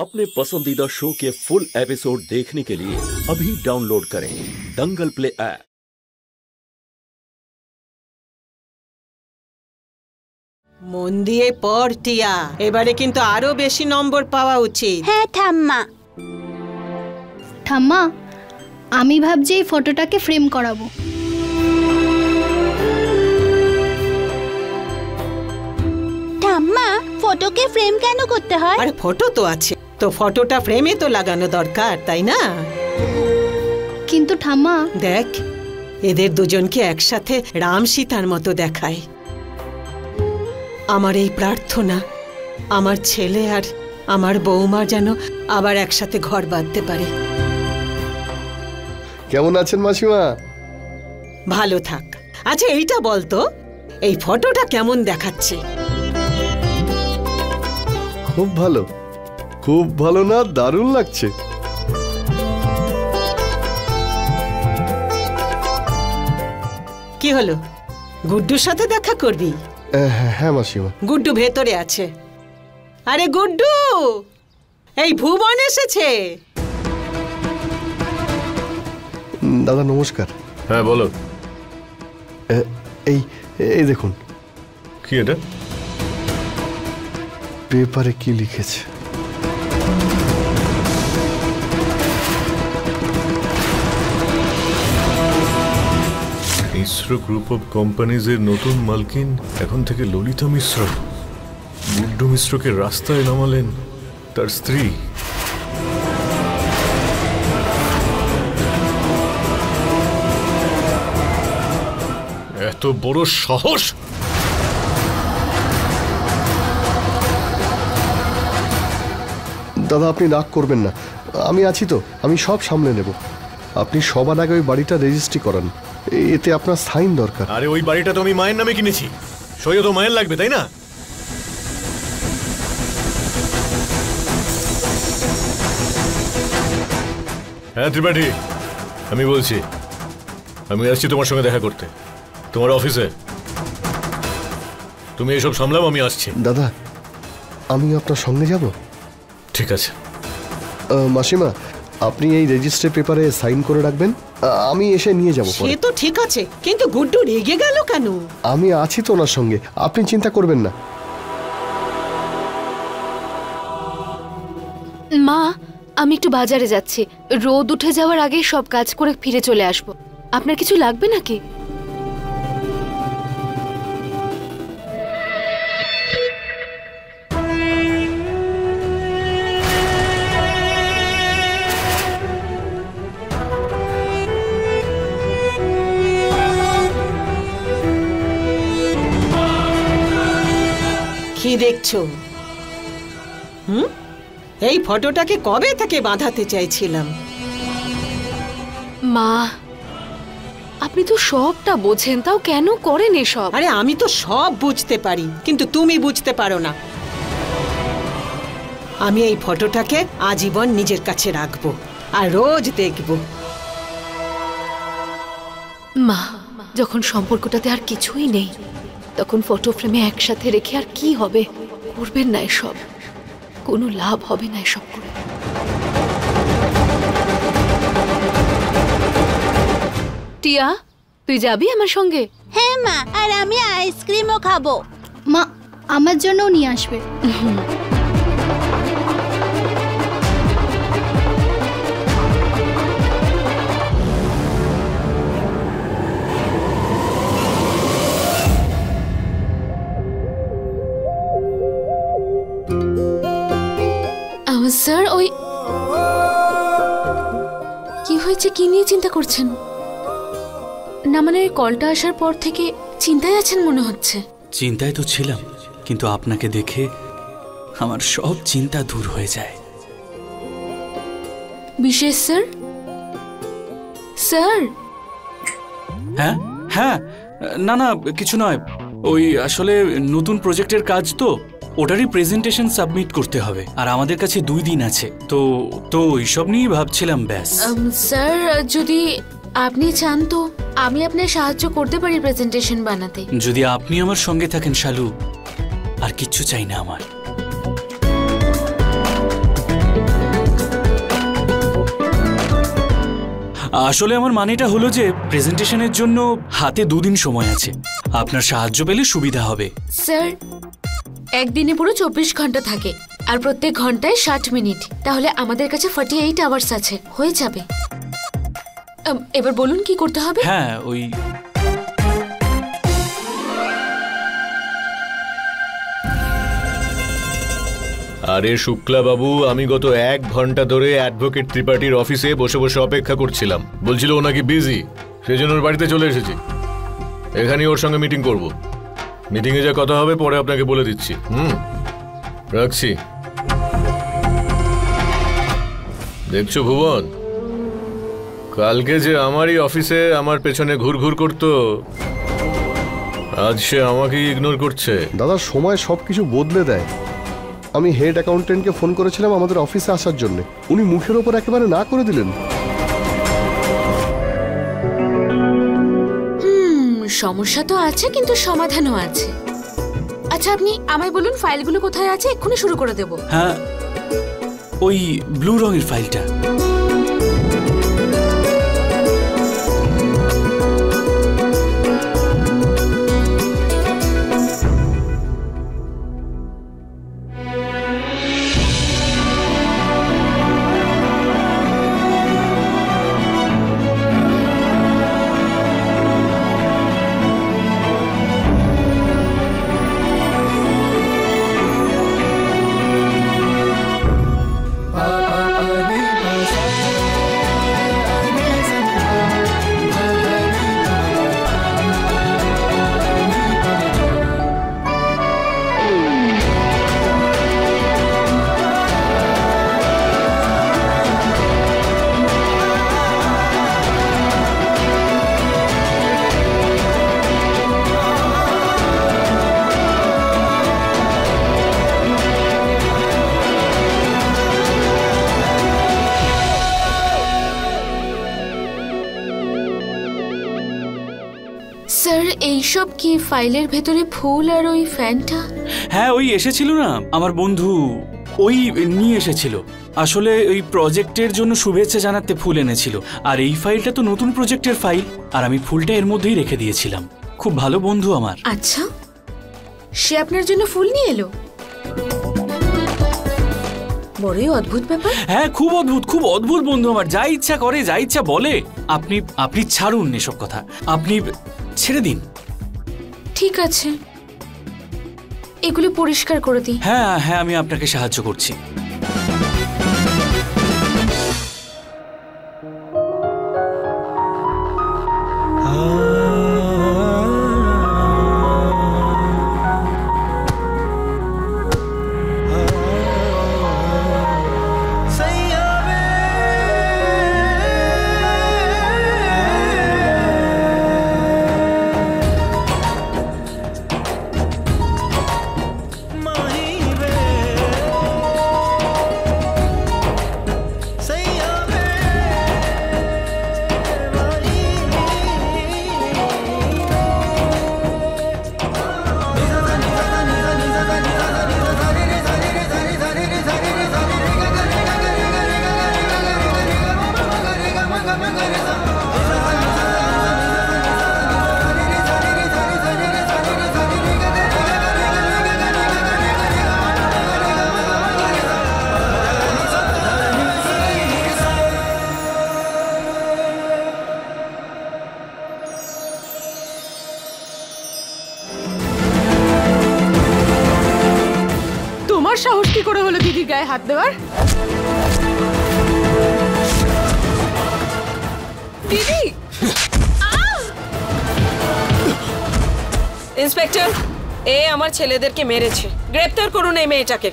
अपने पसंदीदा शो के फुल एपिसोड देखने के लिए अभी डाउनलोड करें दंगल प्ले ऐप। মন দিয়ে পড় টিয়া, এবারে কিন্তু আরো বেশি নম্বর পাওয়া উচিত। হ্যাঁ ঠাম্মা। ঠাম্মা, আমি ভাবছি এই ফটোটাকে ফ্রেম করাবো। ঠাম্মা, ফটোকে ফ্রেম কেন করতে হয়? আরে ফটো তো আছে, তো ফটোটা ফ্রেমে তো লাগানো দরকার, তাই না? কিন্তু ঠাম্মা, দেখ এদের দুজনকে একসাথে রাম সীতার মতো দেখায়। আমার এই প্রার্থনা আমার ছেলে আর আমার বৌমা যেন আবার একসাথে ঘর বাঁধতে পারে। কেমন আছেন মাসিমা? ভালো থাক। আচ্ছা এইটা বলতো, এই ফটোটা কেমন দেখাচ্ছে? খুব ভালো, খুব ভালো না? দারুণ লাগছে। কি হলো, গুড্ডুর সাথে দেখা করবি? হ্যাঁ মাসিমা। গুড্ডু ভেতরে আছে। আরে গুড্ডু, এই ভুবন এসেছে। দাদা নমস্কার। হ্যাঁ বলো। এই দেখুন। কি এটা? পেপারে কি লিখেছে? মিশ্র গ্রুপ অফ কোম্পানিজের নতুন মালকিন এখন থেকে ললিতা মিশ্র। গুড্ডু মিশ্রকে রাস্তায় নামালেন তার স্ত্রী। এত বড় সাহস! দাদা আপনি রাগ করবেন না, আমি আছি তো, আমি সব সামলে নেব। আপনি সবার আগে ওই বাড়িটা রেজিস্ট্রি করান, এতে আপনার সাইন দরকার। আরে ওই বাড়িটা তো আমি মায়ের নামে কিনেছি, সইও তো মায়ের লাগবে, তাই না? হ্যাঁ ত্রিপাঠী, আমি বলছি, আমি আসছি তোমার সঙ্গে দেখা করতে, তোমার অফিসে। তুমি এসব সামলাও, আমি আসছি। দাদা আমি আপনার সঙ্গে যাব? ঠিক আছে। মাসিমা, আপনি এই রেজিস্ট্রি পেপারে সাইন করে রাখবেন, আমি এসে নিয়ে যাব। সে তো ঠিক আছে, কিন্তু গুড্ডু রেগে গেল কেন? আমি আছি তো ওনার সঙ্গে, আপনি চিন্তা করবেন না। মা, আমি একটু বাজারে যাচ্ছি, রোদ উঠে যাওয়ার আগেই সব কাজ করে ফিরে চলে আসব। আপনার কিছু লাগবে নাকি? কি দেখছো? এই ফটোটাকে কবে থেকে বাঁধাতে চাইছিলাম। মা, আপনি তো সবটা বোঝেন, তাও কেন করেন এসব? আরে আমি তো সব বুঝতে পারি, কিন্তু তুমি বুঝতে পারো না। আমি এই ফটোটাকে আজীবন নিজের কাছে রাখবো আর রোজ দেখবো। মা, যখন সম্পর্কটাতে আর কিছুই নেই, তখন ফটো ফ্রেমে একসাথে রেখে আর কি হবে? করবেন না এসব, কোনো লাভ হবে না এসব করে। টিয়া, তুই যাবি আমার সঙ্গে? হ্যাঁ মা, আর আমি আইসক্রিমও খাবো। মা আমার জন্যও নিয়ে আসবে। স্যার, ওই কি হয়েছে, কি নিয়ে চিন্তা করছেন? না মানে কলটা আসার পর থেকে চিন্তায় আছেন মনে হচ্ছে। চিন্তায় তো ছিলাম, কিন্তু আপনাকে দেখে আমার সব চিন্তা দূর হয়ে যায়। বিশেষ স্যার? স্যার? হ্যাঁ হ্যাঁ, না না কিছু নয়, ওই আসলে নতুন প্রজেক্টের কাজ তো, ওটারই প্রেজেন্টেশন সাবমিট করতে হবে, আর আমাদের কাছে 2 দিন আছে, তো এইসব নিয়েই ভাবছিলাম। ব্যাস স্যার, যদি আপনি চান তো আমি আপনার সাহায্য করতে পারি প্রেজেন্টেশন বানাতে। যদি আপনি আমার সঙ্গে থাকেন শালু, আর কিচ্ছু চাই না আমার। আসলে আমার মানেটা হলো যে প্রেজেন্টেশনের জন্য হাতে 2 দিন সময় আছে। আপনার সাহায্য পেলে সুবিধা হবে। স্যার, একদিনে পুরো 24 ঘন্টা থাকে আর প্রত্যেক ঘন্টায় 60 মিনিট, তাহলে আমাদের কাছে 48 আওয়ার্স আছে, হয়ে যাবে। এবার বলুন কি করতে হবে? হ্যাঁ, ওই আরে শুক্লা বাবু, আমি গত 1 ঘন্টা ধরে অ্যাডভোকেট ত্রিপাঠীর অফিসে বসে বসে অপেক্ষা করছিলাম। বলছিল ও নাকি বিজি, সেজন্য ওর বাড়িতে চলে এসেছি। এখানেই ওর সঙ্গে মিটিং করব। মিটিংয়ে যা কথা হবে পরে আপনাকে বলে দিচ্ছি। রাখছি। দেখছো ভুবন, কালকে যে আমারই অফিসে আমার পেছনে ঘুরঘুর করতো, আজ সে আমাকেই ইগনোর করছে। দাদা, সময় সব কিছু বদলে দেয়। আমি হেড অ্যাকাউন্টেন্টকে ফোন করেছিলাম আমাদের অফিসে আসার জন্য, উনি মুখের ওপর একেবারে না করে দিলেন। সমস্যা তো আছে, কিন্তু সমাধানও আছে। আচ্ছা, আপনি আমায় বলুন ফাইলগুলো কোথায় আছে, এক্ষুনি শুরু করে দেব। হ্যাঁ, ওই ব্লু রঙের ফাইলটা। স্যার, এইসব কি ফাইলের ভেতরে ফুল আর ওই ফ্যানটা? হ্যাঁ, ওই এসেছিল না আমার বন্ধু, ওই নিয়ে এসেছিল। আসলে ওই প্রজেক্টের জন্য শুভেচ্ছা জানাতে ফুল এনেছিল। আর এই ফাইলটা তো নতুন প্রজেক্টের ফাইল, আর আমি ফুলটা এর মধ্যেই রেখে দিয়েছিলাম। খুব ভালো বন্ধু আমার। আচ্ছা, সে আপনার জন্য ফুল নিয়ে এলো? বড়ই অদ্ভুত ব্যাপার। হ্যাঁ, খুব অদ্ভুত, খুব অদ্ভুত বন্ধু আমার। যা ইচ্ছা করে, যা ইচ্ছা বলে। আপনি ছাড়ুন এসব কথা, আপনি ছেড়ে দিন। ঠিক আছে, এগুলো পরিষ্কার করে দিই। হ্যাঁ হ্যাঁ, আমি আপনাকে সাহায্য করছি। সাহস কি করে হলো দিদির গায়ে হাত দেওয়ার? দিদি! ইন্সপেক্টর, এ আমার ছেলেদেরকে মেরেছে, গ্রেপ্তার করুন এই মেয়েটাকে।